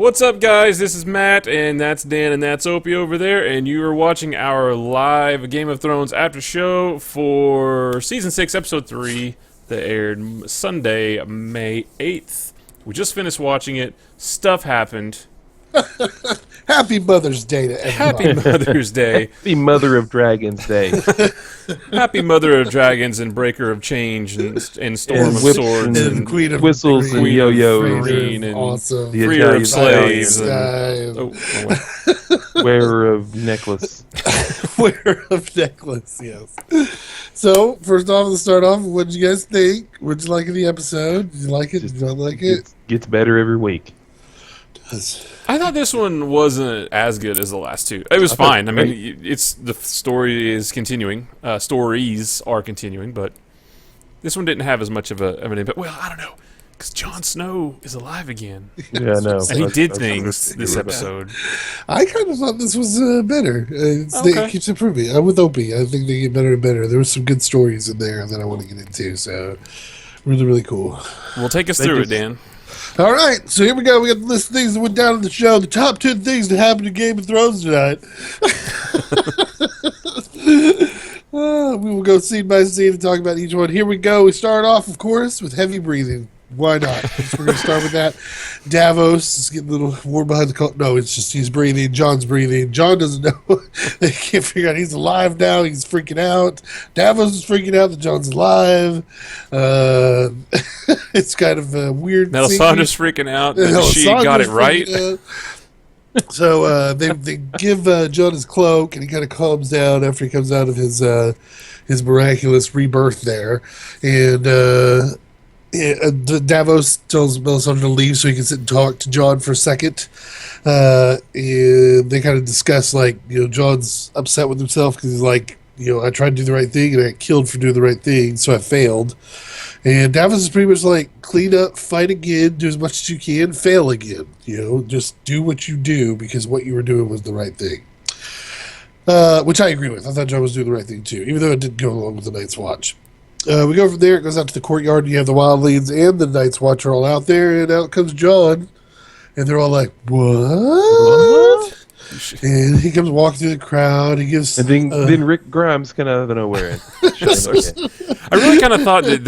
What's up, guys? This is Matt, and that's Dan, and that's Opie over there, and you are watching our live Game of Thrones after show for Season 6, Episode 3, that aired Sunday, May 8th. We just finished watching it. Stuff happened. Happy Mother's Day to everybody. Happy Mother's Day. Happy Mother of Dragons Day. Happy Mother of Dragons and Breaker of Change and Storm of whips Swords and Queen of whistles and yo-yos. Green and awesome. The Freer of Italian Slaves. Wearer of necklace. Wearer of necklace, yes. So, first off, let's start off. What did you guys think? What did you like of the episode? Did you like it? Did you not like it? Gets better every week. I thought this one wasn't as good as the last two. It was fine. I mean, it's the story is continuing. Stories are continuing, but this one didn't have as much of an impact. Well, I don't know, because Jon Snow is alive again. Yeah, I know. And he did things this episode. I kind of thought this was better. Okay. It keeps improving. I'm with Opie. I think they get better and better. There were some good stories in there that I want to get into, so really, really cool. Well, take us through it, Dan. All right, so here we go. We got the list of things that went down in the show. The top 10 things that happened in Game of Thrones tonight. We will go scene by scene and talk about each one. Here we go. We start off, of course, with heavy breathing. Why not? We're going to start with that. Davos is getting a little warm behind the collar. No, it's just he's breathing. Jon's breathing. Jon doesn't know. They can't figure out he's alive now. He's freaking out. Davos is freaking out that Jon's alive. It's kind of a weird Melisandre's freaking out that she got it right. So they give Jon his cloak, and he kind of calms down after he comes out of his miraculous rebirth there. And Davos tells Melisandre to leave so he can sit and talk to Jon for a second. And they kind of discuss, Jon's upset with himself because he's like, I tried to do the right thing and I got killed for doing the right thing, so I failed. And Davos is pretty much like, clean up, fight again, do as much as you can, fail again. Just do what you do because what you were doing was the right thing. Which I agree with. I thought Jon was doing the right thing too, even though it didn't go along with the Night's Watch. We go from there, it goes out to the courtyard, and you have the wildlings and the Night's Watch are all out there, and out comes Jon, and they're all like, what? And he comes walking through the crowd, he gives... And then Rick Grimes kind of out of nowhere. I really kind of thought that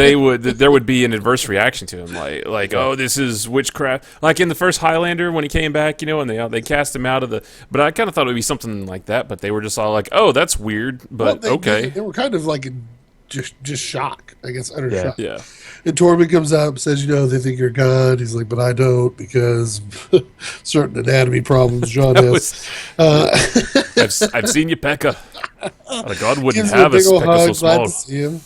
there would be an adverse reaction to him, like oh, this is witchcraft. Like in the first Highlander when he came back, and they cast him out of the... But I kind of thought it would be something like that, but they were just all like, oh, that's weird, but okay. They were kind of like... Just shock, I guess, utter shock. Yeah. And Tormund comes up and says, they think you're God. He's like, but I don't, because certain anatomy problems Jon has. I've seen you, Pekka. A God wouldn't gives have him a big us old Pekka hug, so small. glad to see him.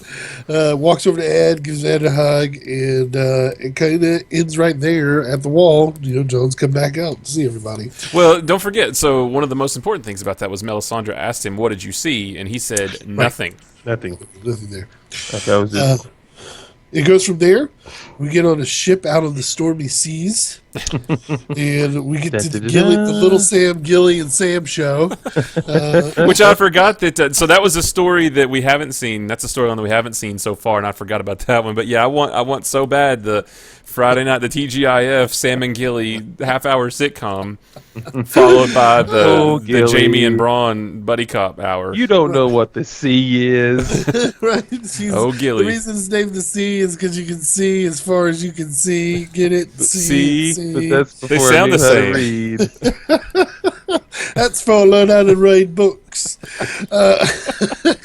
Walks over to Ed, gives Ed a hug, and it kind of ends right there at the wall. Jon's come back out to see everybody. Well, don't forget, so one of the most important things about that was Melisandre asked him, what did you see? And he said, nothing. Right. Nothing there. That was it. It goes from there. We get on a ship out of the stormy seas, and we get to the little Sam, Gilly, and Sam show. Which I forgot that. So that was a story that we haven't seen. That's a storyline that we haven't seen so far, and I forgot about that one. But yeah, I want so bad the Friday night, the TGIF Sam and Gilly half-hour sitcom, followed by the Jamie and Braun buddy cop hour. You don't know what the sea is. Right? Gilly. The reason it's named the sea is because you can see as far as you can see. Get it? See? But that's before They sound I the knew same. how to read. That's for I learn how to read books.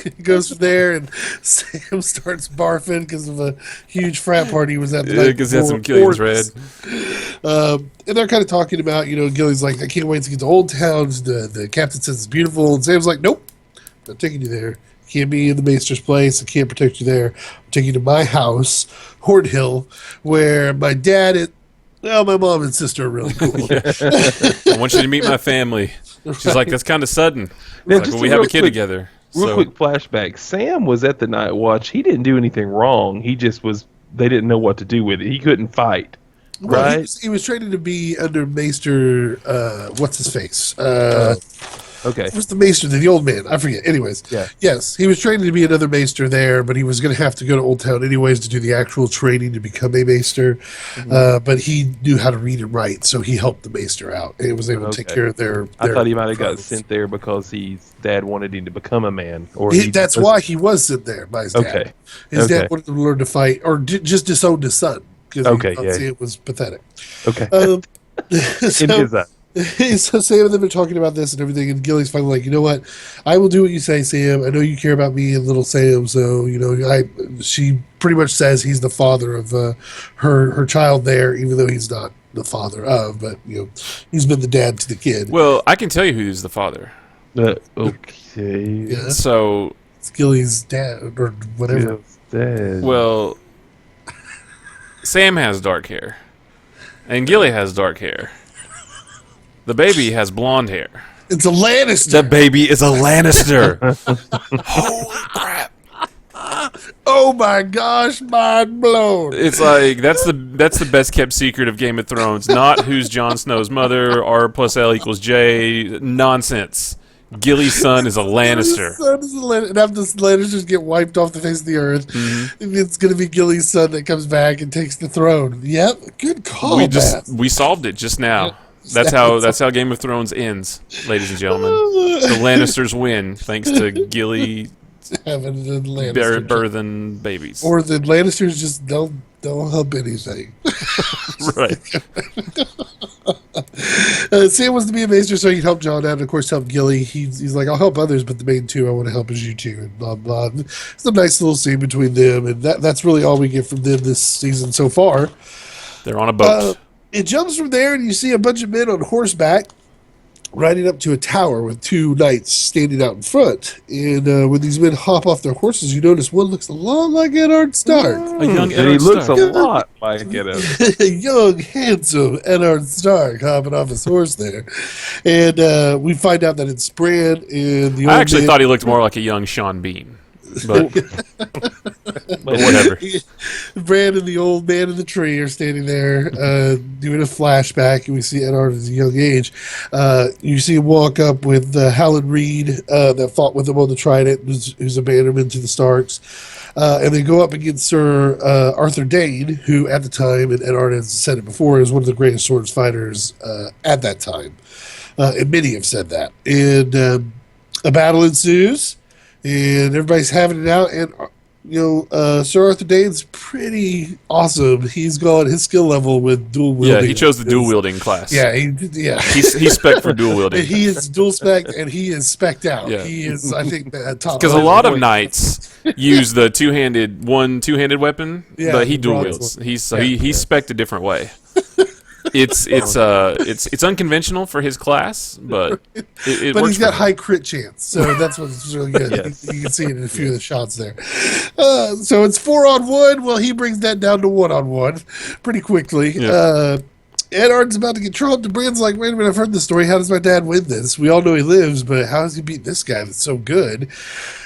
He goes from there, and Sam starts barfing because of a huge frat party he was at the night because he had some Killian's Red. And they're kind of talking about, Gilly's like, I can't wait to get to Old Town. The captain says it's beautiful, and Sam's like, nope, not taking you there. You can't be in the Maester's place. I can't protect you there. I'm taking you to my house, Horde Hill, where my dad is... Well, my mom and sister are really cool. I want you to meet my family. She's like, that's kind of sudden. We have a kid together. Real quick flashback. Sam was at the Night Watch. He didn't do anything wrong. He just was... They didn't know what to do with it. He couldn't fight. Well, right? He was training to be under Maester... what's his face? Okay. What's the maester? The old man. I forget. Anyways, Yeah. yes, he was training to be another maester there, but he was going to have to go to Old Town anyways to do the actual training to become a maester. But he knew how to read and write, so he helped the maester out and was able to take Okay. care of their. I thought he might have got problems. sent there because his dad wanted him to become a man, or he That's why he was sent there by his dad. Okay. His Okay. dad wanted him to learn to fight, or just disowned his son because Okay, he yeah. thought it was pathetic. Okay. So, In his eye. so Sam and them are talking about this and everything, and Gilly's finally like, you know what? I will do what you say, Sam. I know you care about me and little Sam, so she pretty much says he's the father of her child there, even though he's not the father of, but he's been the dad to the kid. Well, I can tell you who's the father. Okay. Yeah, So, it's Gilly's dad or whatever. Yes, Dad. well, Sam has dark hair, and Gilly has dark hair. The baby has blonde hair. It's a Lannister. The baby is a Lannister. Holy crap! Oh my gosh, mind blown. It's like that's the best kept secret of Game of Thrones. Not who's Jon Snow's mother. R plus L equals J. Nonsense. Gilly's son is a Lannister. Son is a Lannister. And after the Lannisters get wiped off the face of the earth, it's going to be Gilly's son that comes back and takes the throne. Yep, good call. We solved it just now. That's how Game of Thrones ends, ladies and gentlemen. The Lannisters win thanks to Gilly having the Lannister birthing babies. or the Lannisters just don't help anything. Right. Sam wants to be a maester so he can help John out and of course help Gilly. He's like, I'll help others, but the main two I want to help is you two, and blah blah. It's a nice little scene between them, and that's really all we get from them this season so far. They're on a boat. It jumps from there, and you see a bunch of men on horseback riding up to a tower with two knights standing out in front. And when these men hop off their horses, you notice one looks a lot like Eddard Stark. A young And he Eddard looks Stark. a lot like it. A young, handsome Eddard Stark hopping off his horse there. And we find out that it's Bran and the old I actually man. thought he looked more like a young Sean Bean. But whatever. Bran and the old man in the tree are standing there doing a flashback, and we see Eddard at a young age. You see him walk up with Howland Reed that fought with him on the Trident, who's a bannerman to the Starks. And they go up against Sir Arthur Dane, who at the time, and Eddard has said it before, is one of the greatest swords fighters at that time. And many have said that. And a battle ensues. And everybody's having it out, and Sir Arthur Dane's pretty awesome. He's gone his skill level with dual wielding. Yeah, he chose the dual wielding class. Yeah, He's spec for dual wielding. He is dual spec, and he is specced out. Yeah. He is, I think, top. Because a lot of knights use the two-handed weapon, Yeah, but he the dual bronze wields. one. He's spec'd a different way. It's unconventional for his class, but it But works he's got for him. high crit chance, so that's what's really good. Yes. You can see it in a few of the shots there. So it's 4-on-1. Well, he brings that down to 1-on-1 pretty quickly. Yeah. Eddard's about to get trumped, and Bran's like, wait a minute, I've heard this story. How does my dad win this? We all know he lives, but how does he beat this guy that's so good?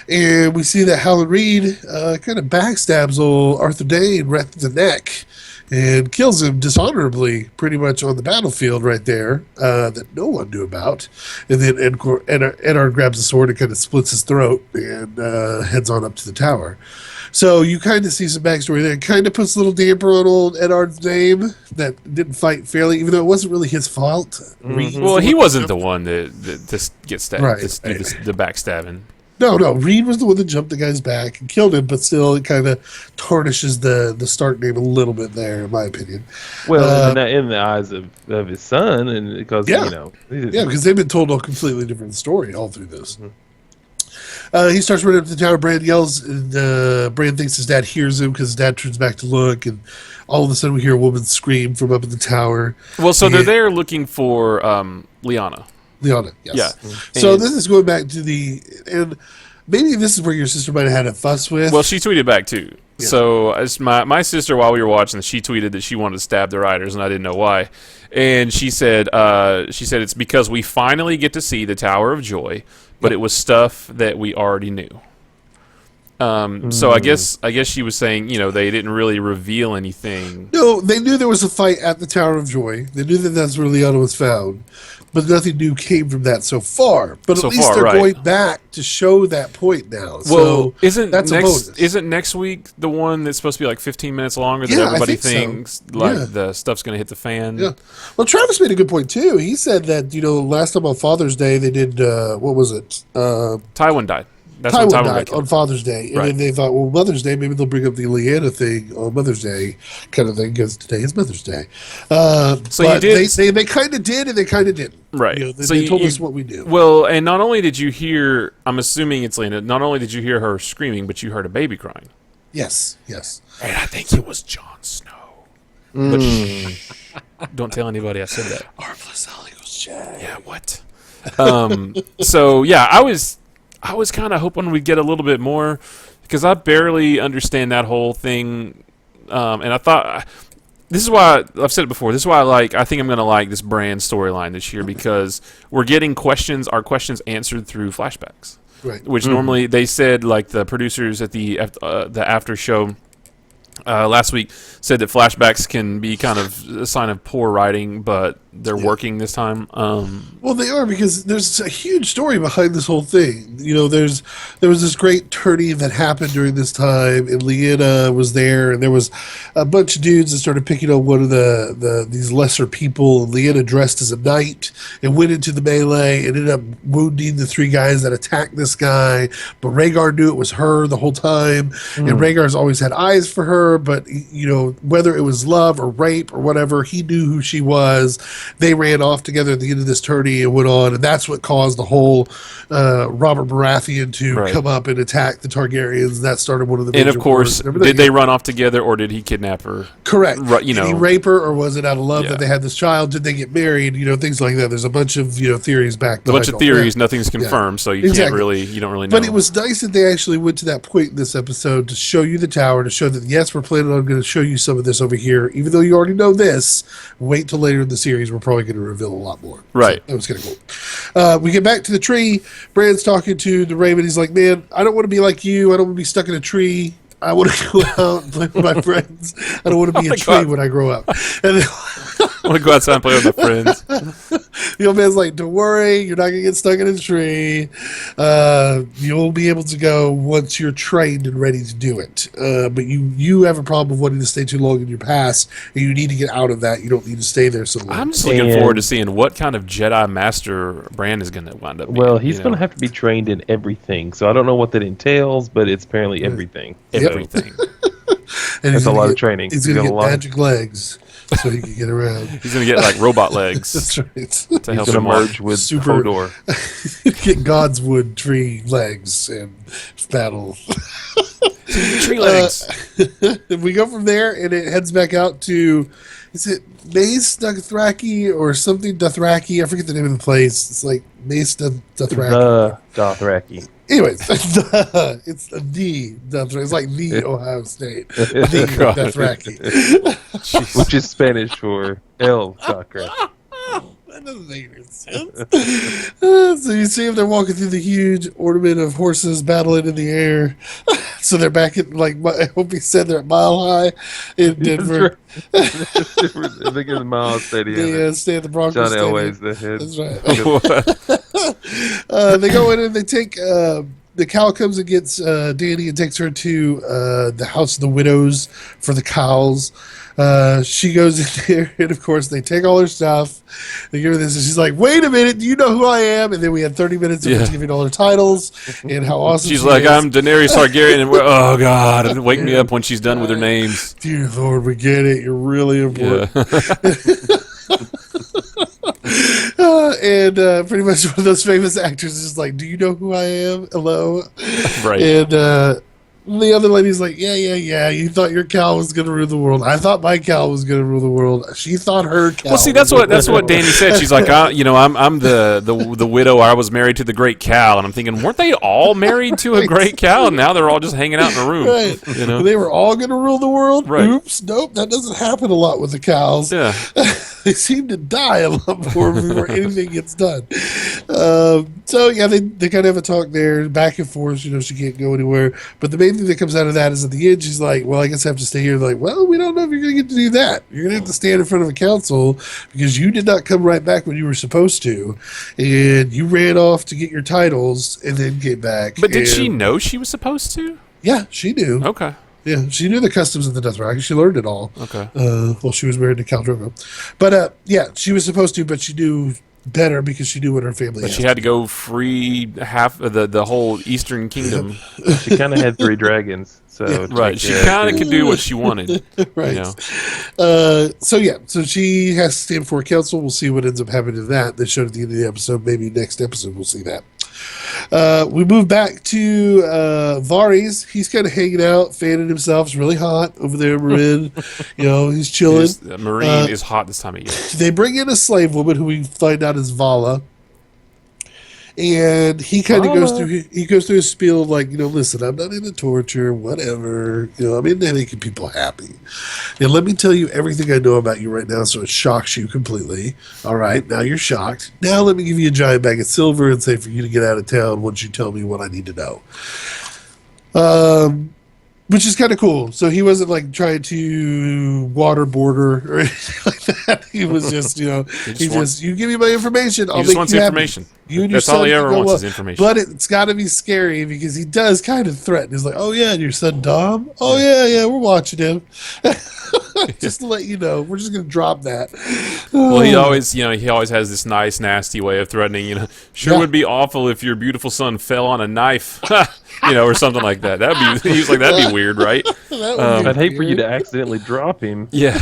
And we see that Howland Reed kind of backstabs old Arthur Dane right to the neck and kills him dishonorably pretty much on the battlefield right there that no one knew about. And then Eddard grabs a sword and kind of splits his throat and heads on up to the tower. So you kind of see some backstory there. It kind of puts a little damper on old Eddard's name that didn't fight fairly, even though it wasn't really his fault. Reed Well, was he the one wasn't that the one that gets stabbed. Right. The backstabbing. No, Reed was the one that jumped the guy's back and killed him, but still it kind of tarnishes the Stark name a little bit there, in my opinion. Well, in the eyes of his son, and because Yeah, because they've been told a completely different story all through this. He starts running up to the tower. Bran yells, and Bran thinks his dad hears him because his dad turns back to look, and all of a sudden we hear a woman scream from up in the tower. Well, so they're And- there looking for Lyanna. Lyanna, yes. Yeah. So And- this is going back to and maybe this is where your sister might have had a fuss with. Well, she tweeted back too. Yeah. So as my sister, while we were watching, she tweeted that she wanted to stab the riders, and I didn't know why. And she said it's because we finally get to see the Tower of Joy, but it was stuff that we already knew. So I guess she was saying, they didn't really reveal anything. No, they knew there was a fight at the Tower of Joy. They knew that that's where Lyanna was found. But nothing new came from that so far. But at least they're going back to show that point now. Well, so isn't next week the one that's supposed to be like 15 minutes longer that everybody thinks the stuff's going to hit the fan? Yeah. Well, Travis made a good point too. He said that last time on Father's Day they did what was it? Tywin died. That's Tywin died on Father's Day, and then they thought, well, Mother's Day, maybe they'll bring up the Lyanna thing on Mother's Day, kind of thing, because today is Mother's Day. So you did. They kind of did, and they kind of didn't. Right. They told us what we knew. Well, and not only did you hear, I'm assuming it's Lyanna. Not only did you hear her screaming, but you heard a baby crying. Yes. And I think it was Jon Snow. But don't tell anybody I said that. Armless Goes Jack. Yeah. What? So yeah, I was kind of hoping we'd get a little bit more because I barely understand that whole thing, and I thought this is why I've said it before. This is why I think I'm going to like this Bran storyline this year because we're getting our questions answered through flashbacks, right? Which normally they said the producers at the after show. Last week said that flashbacks can be kind of a sign of poor writing, but they're working this time. Well, they are because there's a huge story behind this whole thing. There was this great tourney that happened during this time, and Lyanna was there, and there was a bunch of dudes that started picking on one of these lesser people. And Lyanna dressed as a knight and went into the melee and ended up wounding the 3 guys that attacked this guy. But Rhaegar knew it was her the whole time, and Rhaegar's always had eyes for her. But whether it was love or rape or whatever, he knew who she was. They ran off together at the end of this tourney and went on, and that's what caused the whole Robert Baratheon to come up and attack the Targaryens. That started one of the major and of course, did they run off together or did he kidnap her? Correct. Did he rape her or was it out of love that they had this child? Did they get married? Things like that. There's a bunch of theories back. A bunch of theories. Nothing's confirmed, so you don't really know. But it was nice that they actually went to that point in this episode to show you the tower, to show that yes, we're planning on going to show you some of this over here, even though you already know this. Wait till later in the series. We're probably going to reveal a lot more. Right. So that was kind of cool. We get back to the tree. Bran's talking to the Raven. He's like, man, I don't want to be like you. I don't want to be stuck in a tree. I want to go out and play with my friends. I don't want to be a tree when I grow up. And then, I want to go outside and play with my friends. The old man's like, don't worry, you're not going to get stuck in a tree. You'll be able to go once you're trained and ready to do it. But you have a problem of wanting to stay too long in your past, and you need to get out of that. You don't need to stay there so long. I'm just looking forward to seeing what kind of Jedi Master Bran is going to wind up being. Well, he's going to have to be trained in everything. So I don't know what that entails, but it's apparently everything. Everything. And that's a lot of training. He's going to get magic legs so he can get around. He's going to get robot legs. That's right. To help him merge with Hodor. Get God's wood tree legs and battle. Tree legs. We go from there and it heads back out to, is it Mace Dothraki or something Dothraki? I forget the name of the place. It's like Mace Dothraki. The Dothraki. Anyways, it's the Dothraki. It's like the Ohio State. The Dothraki. Which is Spanish for El Dothraki. That doesn't make any sense. So you see them, they're walking through the huge ornament of horses battling in the air. So they're back at, I hope he said they're at Mile High in Denver. I think it's Mile Stadium. They stay at the Broncos John Stadium. Elway's the head. That's right. They go in and they take... the cow comes and gets Dany and takes her to the House of the Widows for the cows. She goes in there, and of course, they take all her stuff. They give her this, and she's like, wait a minute, do you know who I am? And then we had 30 minutes of her giving all her titles and how awesome she's she like, is. I'm Daenerys Targaryen, and oh, God, and wake me up when she's done with her names. Dear Lord, we get it. You're really important. Yeah. And pretty much one of those famous actors is like, do you know who I am? Hello. Right. And The other lady's like, yeah. You thought your cow was going to rule the world. I thought my cow was going to rule the world. She thought her cow. Well, see, that's what Danny said. She's like, I'm the widow. I was married to the great cow, and I'm thinking, weren't they all married to a great cow? And now they're all just hanging out in a room. Right. You know, They were all going to rule the world. Right. Oops, nope. That doesn't happen a lot with the cows. Yeah. They seem to die a lot more before anything gets done. So yeah, they kind of have a talk there, back and forth. She can't go anywhere. But the main thing that comes out of that is at the end, she's like, "Well, I guess I have to stay here." They're like, "Well, we don't know if you're going to get to do that. You're going to have to stand in front of a council because you did not come right back when you were supposed to, and you ran off to get your titles and then came back." But did she know she was supposed to? Yeah, she knew. Okay. Yeah, she knew the customs of the Dothraki. She learned it all. Okay. Well, she was married to Khal Drogo. But, yeah, she was supposed to, but she knew better because she knew what her family But she had to go free half of the whole Eastern Kingdom. She kind of had 3 dragons, so Yeah. Right. She kind of could do what she wanted. Right. You know? So she has to stand before council. We'll see what ends up happening to that. They showed at the end of the episode. Maybe next episode we'll see that. We move back to Varys. He's kind of hanging out, fanning himself. It's really hot over there, Marin. He's chilling. Marine is hot this time of year. They bring in a slave woman who we find out is Vala. And he kind of goes through his spiel of like, listen, I'm not into torture, whatever. I'm into making people happy. And let me tell you everything I know about you right now so it shocks you completely. All right, now you're shocked. Now let me give you a giant bag of silver and say for you to get out of town once you tell me what I need to know. Which is kind of cool. So he wasn't like trying to waterboard her or anything like that. He was just, you give me my information, I'll He just make wants you happy. information. You and your That's all son he can ever go wants up. is information. But it's got to be scary because he does kind of threaten. He's like, "Oh yeah, and your son Dom? Oh yeah, we're watching him." Just to let you know, we're just gonna drop that. Well, he always has this nice, nasty way of threatening. Yeah. Would be awful if your beautiful son fell on a knife, or something like that. He was like, that'd be weird, right? That would be I'd hate for you weird. to accidentally drop him. Yeah.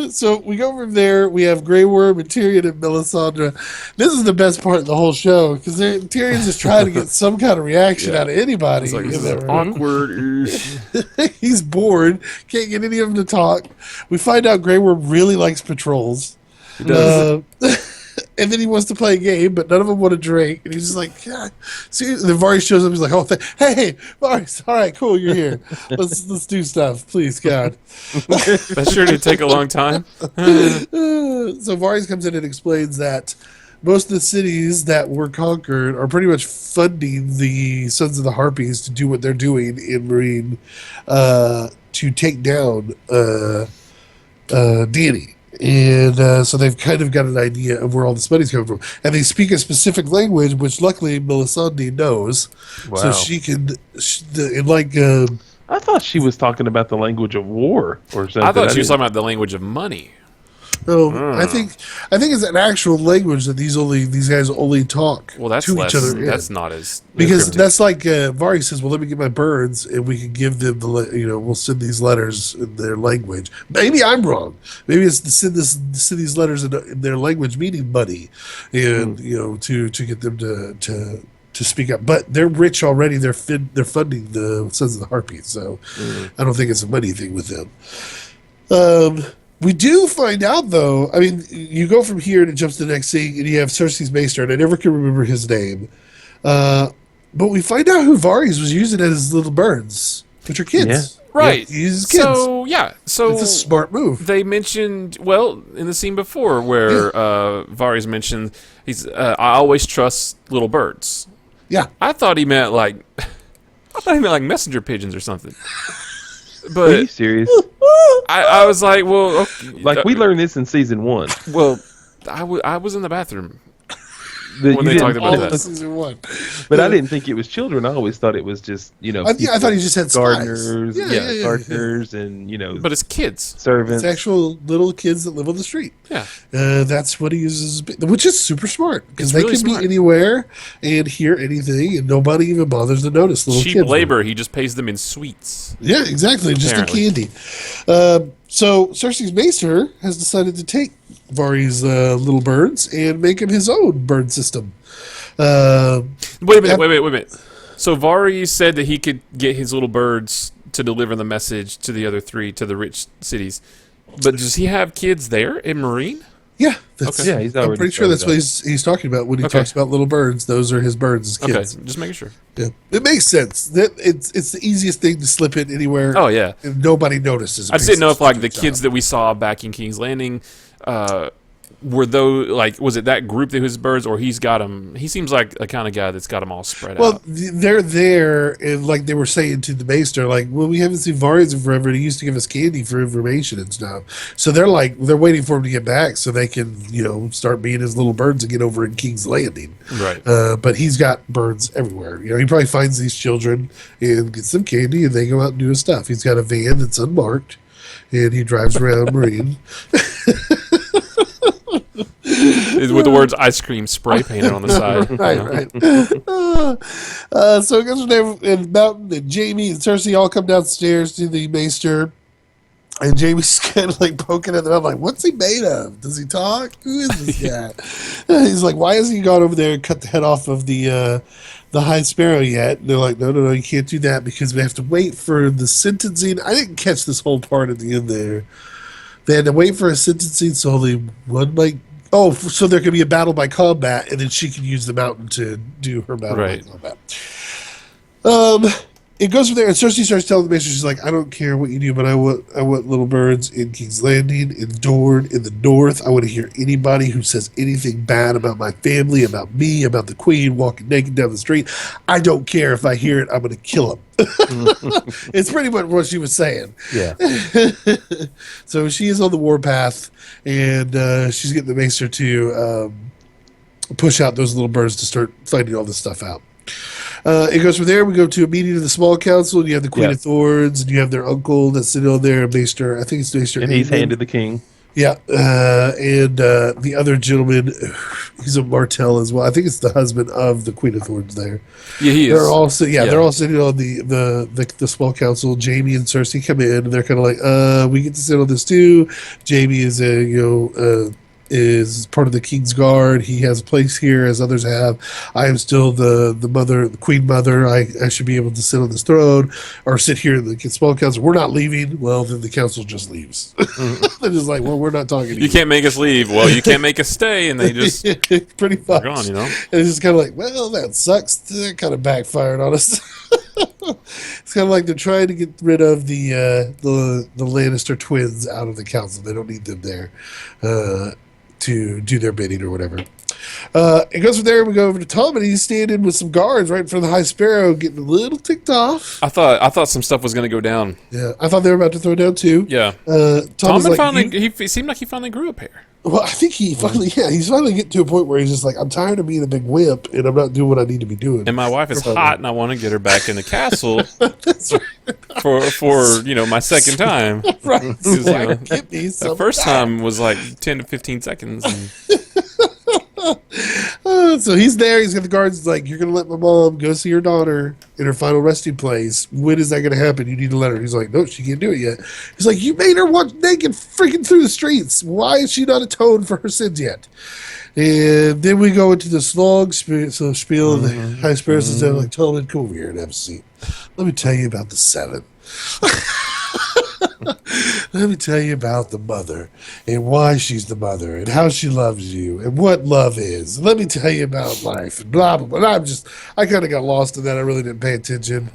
So we go from there. We have Grey Worm and Tyrion and Melisandre. This is the best part of the whole show because Tyrion's just trying to get some kind of reaction out of anybody. It's like, this in is there. awkward. He's bored. Can't get any of them to talk. We find out Grey Worm really likes patrols. He does. And then he wants to play a game, but none of them want to drink. And he's just like, yeah. See, and then Varys shows up. He's like, oh, hey, Varys, all right, cool, you're here. Let's do stuff, please, God. That sure did take a long time. So Varys comes in and explains that most of the cities that were conquered are pretty much funding the Sons of the Harpies to do what they're doing in Marine to take down Dany. And so they've kind of got an idea of where all this money's coming from. And they speak a specific language, which luckily Melisandre knows. Wow. So she can, I thought she was talking about the language of war or something. I thought she was talking about the language of money. I think it's an actual language that these guys only talk Well, that's to less. each other. in. That's not as Because cryptic. that's like Varys says, well, let me get my birds and we can give them we'll send these letters in their language. Maybe I'm wrong. Maybe it's to send these letters in their language, meaning money, and to get them to speak up. But they're rich already. They're funding the Sons of the Harpies, so I don't think it's a money thing with them. We do find out, though. I mean, you go from here and it jumps to the next scene, and you have Cersei's maester, and I never can remember his name. But we find out who Varys was using as his little birds, which are kids. Yeah. Right. He uses kids. So It's a smart move. they mentioned, in the scene before where Varys mentioned I always trust little birds. Yeah. I thought he meant like messenger pigeons or something. Are you But serious? I was like, well, okay, Like, we learned this in season 1. well, I was in the bathroom. When they talked about All that. of season 1. But I didn't think it was children. I always thought it was just, I thought he just had spies. gardeners, Yeah. gardeners, and But it's kids. It's servants. actual little kids that live on the street. Yeah. That's what he uses, which is super smart because It's they really can smart. be anywhere and hear anything, and nobody even bothers to notice. Little Cheap kids. labor. He just pays them in sweets. Yeah, exactly. Just Apparently. a candy. So Cersei's maester has decided to take Varys' little birds and make him his own bird system. Wait a minute. So Vari said that he could get his little birds to deliver the message to the other 3, to the rich cities. But does he have kids there in Marine? Yeah, Yeah, he's already I'm pretty sure that's what he's talking about when he talks about little birds. Those are his birds, his kids. Okay, just making sure. Yeah, it makes sense. That it's the easiest thing to slip in anywhere. Oh yeah, and nobody notices. I just didn't know if like the kids that we saw back in King's Landing, were those like was it that group that was birds, or he's got them? He seems like a kind of guy that's got them all spread out. Well, they're there, and like they were saying to the maester, like, well, we haven't seen Varians in forever, and he used to give us candy for information and stuff. So they're waiting for him to get back so they can, start being his little birds again over in King's Landing. Right. But he's got birds everywhere. He probably finds these children and gets them candy, and they go out and do his stuff. He's got a van that's unmarked, and he drives around Marine. With the words ice cream spray painted on the side. Right. So it goes from there, and Mountain and Jamie and Cersei all come downstairs to the maester. And Jamie's kind of like poking at them. I'm like, what's he made of? Does he talk? Who is this guy? He's like, why hasn't he gone over there and cut the head off of the High Sparrow yet? And they're like, no, you can't do that because we have to wait for the sentencing. I didn't catch this whole part at the end there. They had to wait for a sentencing so only one might. Oh, so there could be a battle by combat, and then she can use the mountain to do her battle by combat. It goes from there, and Cersei starts telling the maester, she's like, I don't care what you do, but I want little birds in King's Landing, in Dorne, in the North. I want to hear anybody who says anything bad about my family, about me, about the Queen walking naked down the street. I don't care. If I hear it, I'm going to kill him. It's pretty much what she was saying. Yeah. So she is on the warpath, and she's getting the maester to push out those little birds to start finding all this stuff out. It goes from there. We go to a meeting of the small council, and you have the Queen of Thorns, and you have their uncle that's sitting on there, Maester. I think it's Maester. And he's handed the king. Yeah, and the other gentleman, he's a Martell as well. I think it's the husband of the Queen of Thorns. There, yeah, he is. They're all they're all sitting on the small council. Jamie and Cersei come in, and they're kind of like, we get to sit on this too. Jamie is is part of the King's Guard. He has a place here, as others have. I am still the mother, the Queen Mother. I should be able to sit on this throne or sit here in the small council. We're not leaving. Well, then the council just leaves. They're just like, well, we're not talking to you. You can't make us leave. Well, you can't make us stay. And they just pretty much gone, And it's just kind of like, well, that sucks. That kind of backfired on us. It's kind of like they're trying to get rid of the Lannister twins out of the council. They don't need them there to do their bidding or whatever. It goes from there. We go over to Tom, and he's standing with some guards right in front of the High Sparrow, getting a little ticked off. I thought some stuff was going to go down. Yeah, I thought they were about to throw down too. Yeah. Tom like, finally, he seemed like he finally grew a pair. Well, I think he's finally getting to a point where he's just like, I'm tired of being a big wimp, and I'm not doing what I need to be doing. And my wife is hot, and I want to get her back in the castle. That's right. For my second time. Right. Get me some the first time was like 10 to 15 seconds. So he's there. He's got the guards. He's like, you're going to let my mom go see her daughter in her final resting place. When is that going to happen? You need to let her. He's like, no, she can't do it yet. He's like, you made her walk naked freaking through the streets. Why is she not atoned for her sins yet? And then we go into this long spiel. The High Sparrow sits down like, Tolman, come over here and have a seat. Let me tell you about the seven. Let me tell you about the mother and why she's the mother and how she loves you and what love is. Let me tell you about life and blah, blah, blah. I kind of got lost in that. I really didn't pay attention.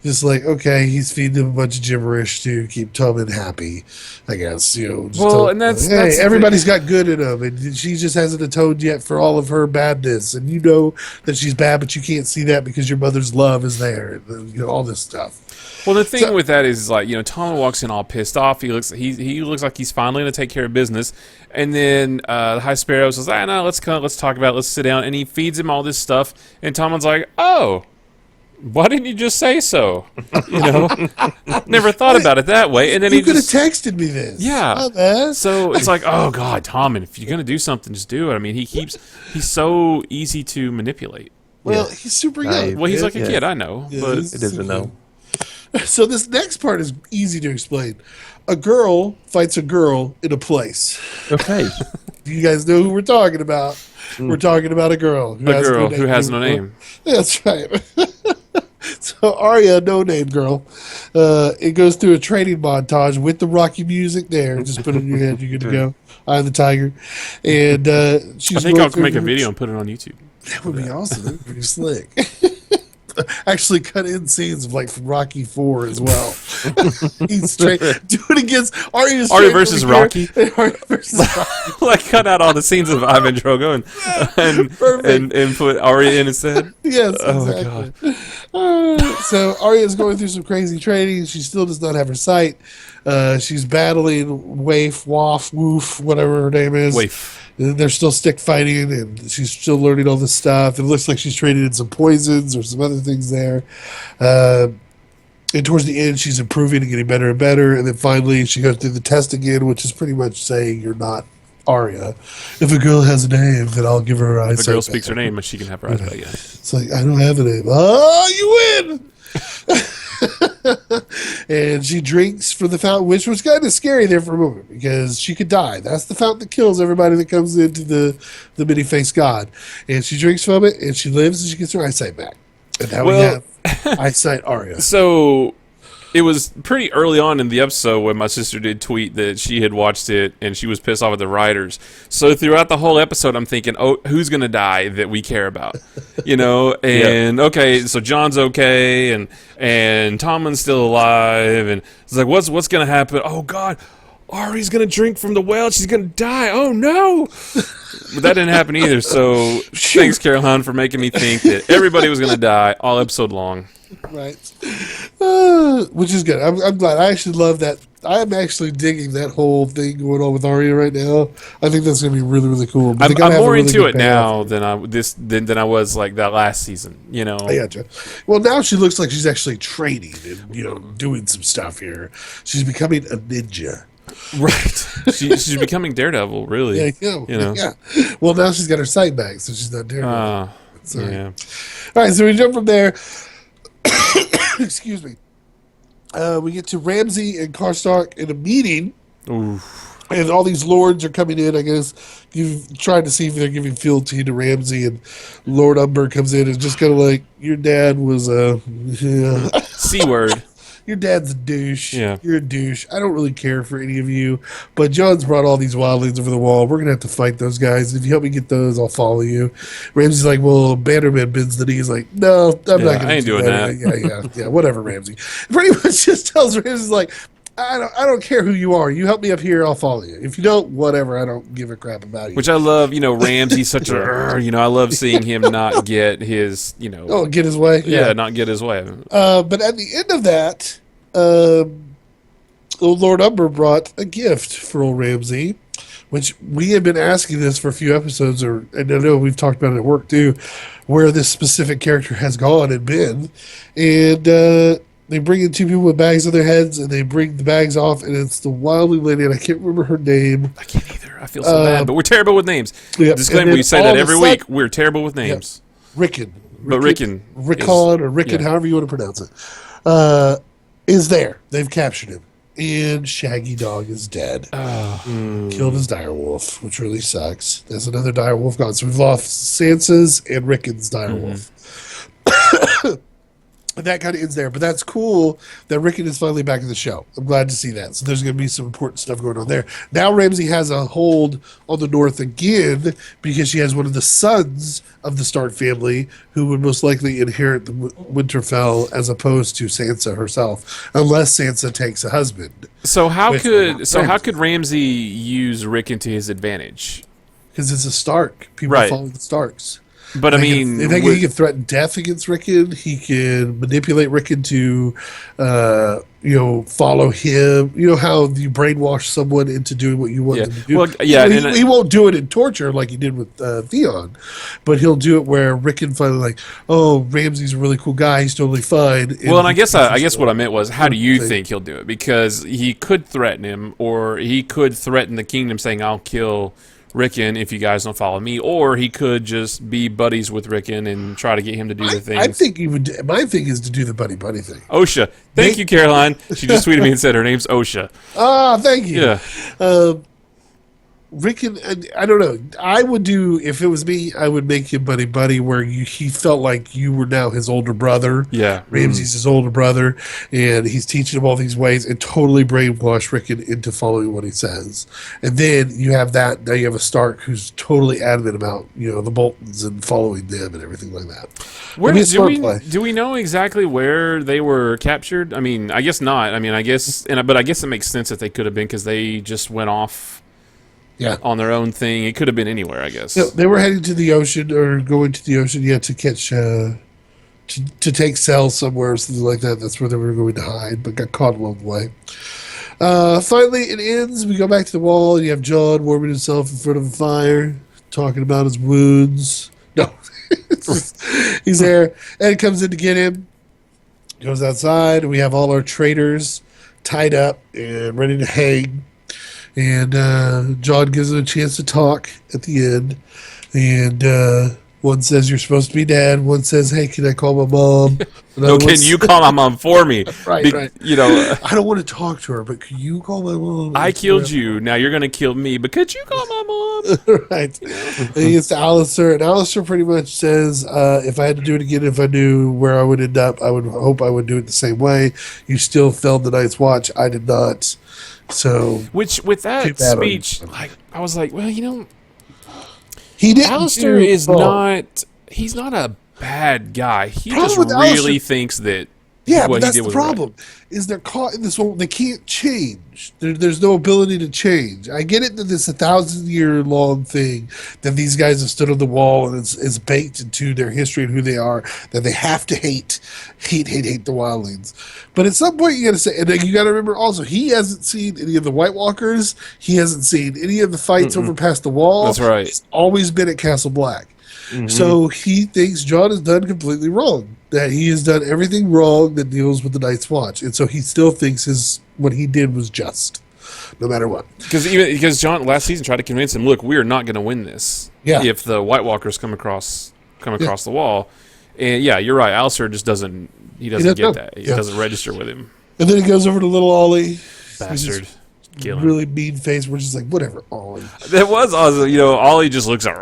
Just like, okay, he's feeding them a bunch of gibberish to keep Tubman happy, I guess. And that's everybody's got good in them, and she just hasn't atoned yet for all of her badness. And you know that she's bad, but you can't see that because your mother's love is there, and all this stuff. Well, the thing with that is, like, Tom walks in all pissed off. He looks like he's finally going to take care of business, and then the High Sparrow says, no, let's talk about it. Let's sit down, and he feeds him all this stuff, and Tommen's like, oh, why didn't you just say so? Never thought about it that way. And then you could have texted me this. Yeah. So it's like, oh God, Tommen, if you're gonna do something, just do it. I mean, he's so easy to manipulate. Well, he's super young. Well, he's like a kid, I know, but it doesn't know. So this next part is easy to explain. A girl fights a girl in a place. Okay. You guys know who we're talking about. We're talking about a girl. Who has no name. That's right. So Arya, no name girl, it goes through a training montage with the Rocky music there. Just put it in your head, you're good to go. Eye of the Tiger, and she's. I think going I'll through make a her video and put it on YouTube. That would be awesome. That'd be pretty slick. Actually, cut in scenes of like from Rocky 4 as well. He's do it against Arya versus Rocky. Arya versus Rocky. Like cut out all the scenes of Ivan Drogo and put Arya in instead. Yes, Oh exactly. My God. So Arya's going through some crazy training. She still does not have her sight. She's battling Waif, Woof, whatever her name is. Waif. They're still stick fighting, and she's still learning all this stuff. It looks like she's trading in some poisons or some other things there. And towards the end, she's improving and getting better and better. And then finally, she goes through the test again, which is pretty much saying you're not Arya. If a girl has a name, then I'll give her her eyesight. If a girl back. speaks her name, she can have her eyes back. Yeah. It's like, I don't have a name. Oh, you win! And she drinks from the fountain, which was kind of scary there for a moment because she could die. That's the fountain that kills everybody that comes into the many-faced god. And she drinks from it, and she lives, and she gets her eyesight back. And now we have eyesight Arya. So it was pretty early on in the episode when my sister did tweet that she had watched it and she was pissed off at the writers. So throughout the whole episode, I'm thinking, oh, who's going to die that we care about? You know, and okay, so John's okay, and Tommen's still alive, and it's like, what's going to happen? Oh, God, Ari's going to drink from the well. She's going to die. Oh, no. But that didn't happen either, so thanks, Caroline, for making me think that everybody was going to die all episode long. Right. Which is good. I'm glad. I actually love that. I'm actually digging that whole thing going on with Arya right now. I think that's going to be really, really cool. But I'm more into it now than I was like that last season. You know. I gotcha. Well, now she looks like she's actually training and doing some stuff here. She's becoming a ninja. Right. She's becoming Daredevil, really. Yeah. You know. Yeah. Well, now she's got her sight back, so she's not Daredevil. Yeah. All right, so we jump from there. Excuse me. We get to Ramsay and Karstark in a meeting. Oof. And all these lords are coming in, I guess, trying to see if they're giving fealty to Ramsay. And Lord Umber comes in and just kind of like, your dad was a... C-word. Your dad's a douche. Yeah. You're a douche. I don't really care for any of you. But John's brought all these wildlings over the wall. We're going to have to fight those guys. If you help me get those, I'll follow you. Ramsay's like, well, Bannerman bends the knee. He's like, no, I'm not going to do that. I ain't doing that. Yeah, whatever, Ramsay. Pretty much just tells Ramsay, like, I don't care who you are. You help me up here, I'll follow you. If you don't, whatever. I don't give a crap about you. Which I love. Ramsay's such a... I love seeing him not get his, Oh, get his way? Yeah, not get his way. But at the end of that... Lord Umber brought a gift for old Ramsay, which we have been asking this for a few episodes, and I know we've talked about it at work too, where this specific character has gone and been. And they bring in two people with bags on their heads, and they bring the bags off, and it's the wildling lady, and I can't remember her name. I can't either. I feel so bad, but we're terrible with names. Yep. Disclaimer, we say that every week. We're terrible with names. Yep. Rickon, or Rickon, however you want to pronounce it. Is there. They've captured him. And Shaggy Dog is dead. Killed his direwolf, which really sucks. There's another direwolf gone. So we've lost Sansa's and Rickon's direwolf. And that kind of ends there. But that's cool that Rickon is finally back in the show. I'm glad to see that. So there's going to be some important stuff going on there. Now Ramsay has a hold on the North again because she has one of the sons of the Stark family who would most likely inherit the Winterfell as opposed to Sansa herself, unless Sansa takes a husband. So how could Ramsay use Rickon to his advantage? Because it's a Stark. People follow the Starks. But I mean, he can threaten death against Rickon. He can manipulate Rickon to, follow him. You know how you brainwash someone into doing what you want them to do. Well, he won't do it in torture like he did with Theon, but he'll do it where Rickon finally like, oh, Ramsay's a really cool guy. He's totally fine. And I guess what I meant was, how do you think he'll do it? Because he could threaten him, or he could threaten the kingdom, saying, "I'll kill Rickon if you guys don't follow me," or he could just be buddies with Rickon and try to get him to do the things. I think he would. My thing is to do the buddy thing. Osha, thank you, Caroline. She just tweeted me and said her name's Osha. Thank you. Yeah. Rick and I don't know. I would do if it was me. I would make him buddy buddy, where he felt like you were now his older brother. Yeah. Ramsey's his older brother, and he's teaching him all these ways, and totally brainwash Rickon into following what he says. And then you have that. Now you have a Stark who's totally adamant about the Boltons and following them and everything like that. Where do we know exactly where they were captured? I mean, I guess not. I mean, but I guess it makes sense that they could have been because they just went off. Yeah. On their own thing. It could have been anywhere, I guess. They were heading to the ocean or going to the ocean, to catch, to take cells somewhere or something like that. That's where they were going to hide, but got caught along the way. Finally, it ends. We go back to the wall, and you have John warming himself in front of a fire, talking about his wounds. No. He's there. Ed comes in to get him. Goes outside, and we have all our traitors tied up and ready to hang. And John gives him a chance to talk at the end. And one says, "You're supposed to be dad." One says, "Hey, can I call my mom?" No, can you call my mom for me? Right. I don't want to talk to her, but can you call my mom? I killed you. Now you're going to kill me, but could you call my mom? Right. And he gets to Alistair, and Alistair pretty much says, if I had to do it again, if I knew where I would end up, I would hope I would do it the same way. You still failed the Night's Watch. I did not. So, which with that speech, I was like, well, he didn't. Alistair is not. He's not a bad guy. He just really thinks that. Yeah, but that's the problem. Is they're caught in this one. They can't change. There's no ability to change. I get it that it's 1,000-year-long thing that these guys have stood on the wall and it's baked into their history and who they are, that they have to hate the wildlings. But at some point you got to say, and then you got to remember also, he hasn't seen any of the White Walkers. He hasn't seen any of the fights over past the wall. That's right. He's always been at Castle Black. Mm-hmm. So he thinks John has done completely wrong. That he has done everything wrong that deals with the Night's Watch, and so he still thinks what he did was just, no matter what. Because John last season tried to convince him, look, we are not going to win this. Yeah. If the White Walkers come across the wall, and you're right. Alistair just doesn't. He doesn't get that. It doesn't register with him. And then he goes over to little Ollie. Bastard. Really mean face. We're just like, whatever, Ollie. That was awesome. Ollie just looks at.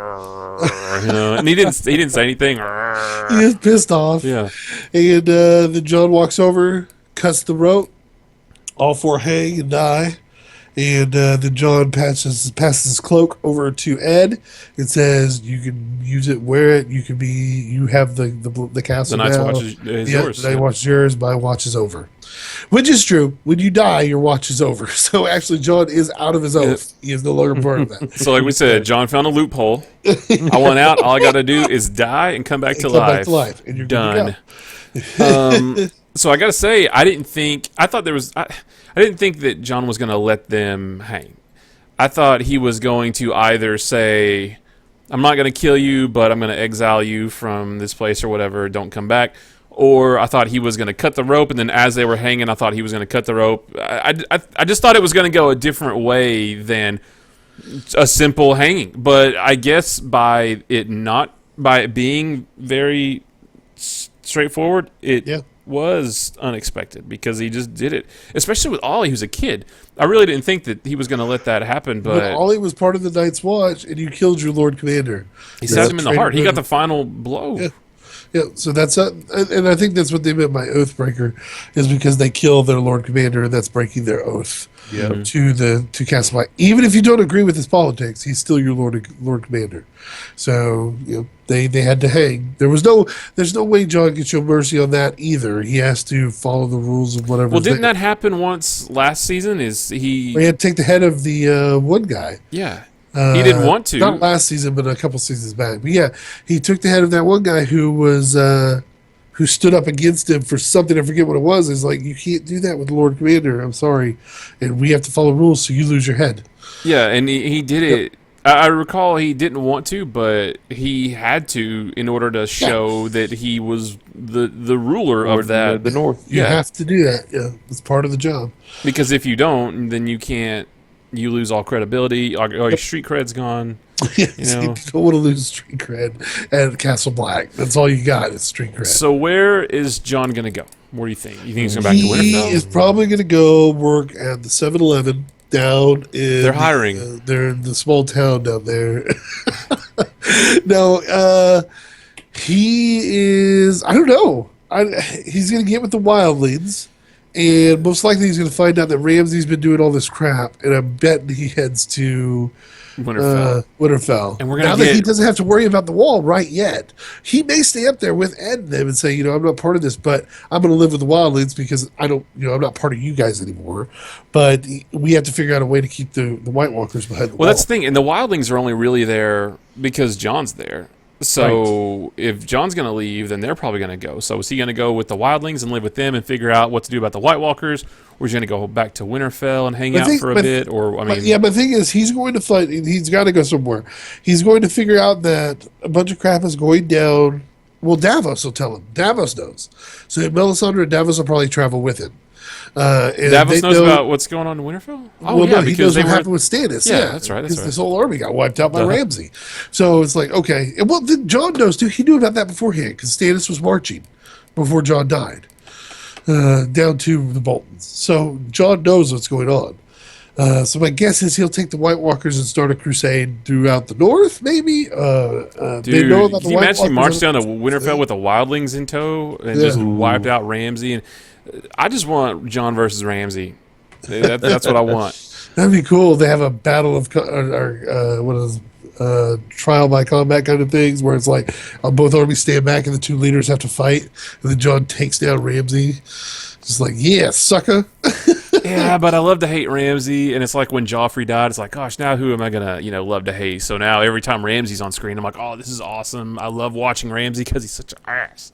And he didn't say anything. He is pissed off. Yeah. And then John walks over, cuts the rope. All four hang and die. And then John passes his cloak over to Ed and says, "You can use it, wear it. You have the castle. The Night's Watch is yours. The Night's Watch is yours. My watch is over." Which is true. When you die, your watch is over. So actually, John is out of his oath. He is no longer part of that. So like we said, John found a loophole. I want out. All I got to do is die and come back to life. And you're done. So I got to say, I didn't think that John was going to let them hang. I thought he was going to either say, "I'm not going to kill you, but I'm going to exile you from this place or whatever. Don't come back." Or I thought he was going to cut the rope, and then as they were hanging, I thought he was going to cut the rope. I just thought it was going to go a different way than a simple hanging. But I guess by it being very straightforward, it was unexpected because he just did it. Especially with Ollie, who's a kid. I really didn't think that he was going to let that happen. But Ollie was part of the Night's Watch, and you killed your Lord Commander. He stabbed him in the heart. He got the final blow. Yeah. Yeah, so that's and I think that's what they meant by Oathbreaker, is because they kill their Lord Commander, and that's breaking their oath to Castle Black. Even if you don't agree with his politics, he's still your Lord Commander. So they had to hang. There's no way John can show mercy on that either. He has to follow the rules of whatever. Well, didn't that happen once last season? He had to take the head of the one guy. Yeah. He didn't want to. Not last season, but a couple seasons back. But yeah, he took the head of that one guy who was who stood up against him for something. I forget what it was. He's like, "You can't do that with the Lord Commander. I'm sorry, and we have to follow rules, so you lose your head." Yeah, and he did it. I recall he didn't want to, but he had to in order to show that he was the ruler of that the North. You have to do that. Yeah, it's part of the job. Because if you don't, then you can't. You lose all credibility. All your street cred's gone. Yes, you don't want to lose street cred at Castle Black. That's all you got is street cred. So where is John going to go? What do you think? You think he's going back to Winterfell? He is probably going to go work at the 7-Eleven down in They're hiring. they're in the small town down there. No, he is. I don't know. He's going to get with the wildlings, and most likely he's going to find out that Ramsay's been doing all this crap, and I'm betting he heads to Winterfell. And we're gonna now that he doesn't have to worry about the wall right yet, he may stay up there with Ed and them and say, I'm not part of this, but I'm going to live with the wildlings because I'm not part of you guys anymore. But we have to figure out a way to keep the White Walkers behind the wall. Well, that's the thing, and the wildlings are only really there because John's there. So if John's going to leave, then they're probably going to go. So is he going to go with the wildlings and live with them and figure out what to do about the White Walkers, or is he going to go back to Winterfell and hang out for a bit? Or but the thing is, he's going to fight. He's got to go somewhere. He's going to figure out that a bunch of crap is going down. Well, Davos will tell him. Davos knows. So Melisandre and Davos will probably travel with him. And Davos knows about what's going on in Winterfell? Oh, well, no, he knows what happened with Stannis. Yeah, that's right. Because this whole army got wiped out by Ramsay. So it's like, okay. And well, John knows, too. He knew about that beforehand because Stannis was marching before John died down to the Boltons. So John knows what's going on. So my guess is he'll take the White Walkers and start a crusade throughout the north, maybe. Dude, they know about the can you White imagine he Walkers marched down to Winterfell with the wildlings in tow and just wiped out Ramsay? And I just want John versus Ramsay. That's what I want. That'd be cool. They have a battle of trial by combat kind of things where it's like both armies stand back and the two leaders have to fight, and then John takes down Ramsay. Just like, yeah, sucker. Yeah, but I love to hate Ramsay, and it's like when Joffrey died, it's like, gosh, now who am I gonna, love to hate? So now every time Ramsay's on screen, I'm like, oh, this is awesome. I love watching Ramsay because he's such an ass.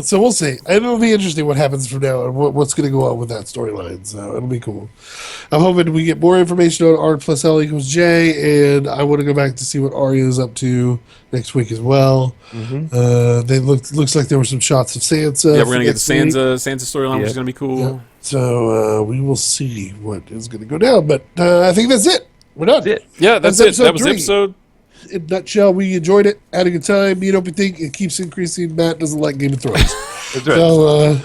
So we'll see. It'll be interesting what happens from now and what's going to go on with that storyline. So it'll be cool. I'm hoping we get more information on R plus L equals J, and I want to go back to see what Arya is up to next week as well. Mm-hmm. Looks like there were some shots of Sansa. Yeah, we're going to get the Sansa storyline, which is going to be cool. Yeah. So we will see what is going to go down. But I think that's it. We're done. That's it. Yeah, that's it. That was 3. episode. In a nutshell, we enjoyed it, had a good time. We think it keeps increasing. Matt doesn't like Game of Thrones. That's right. So,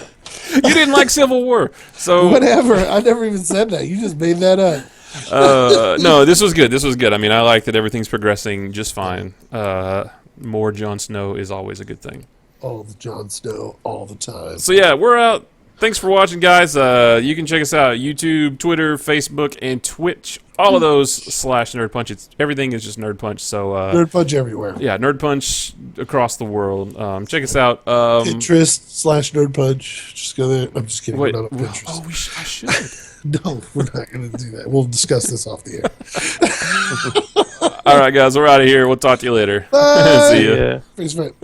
You didn't like Civil War, so whatever. I never even said that. You just made that up. No, this was good. I mean, I like that everything's progressing just fine. More Jon Snow is always a good thing. All the Jon Snow, all the time. So yeah, we're out. Thanks for watching, guys. You can check us out YouTube, Twitter, Facebook, and Twitch. All of those / nerdpunch. Everything is just nerdpunch. So Nerdpunch everywhere. Yeah, nerdpunch across the world. Check us out. Pinterest / nerdpunch. Just go there. I'm just kidding. Wait, we're not on Pinterest. I should. No, we're not going to do that. We'll discuss this off the air. All right, guys, we're out of here. We'll talk to you later. Bye. See ya. Yeah. Thanks, man.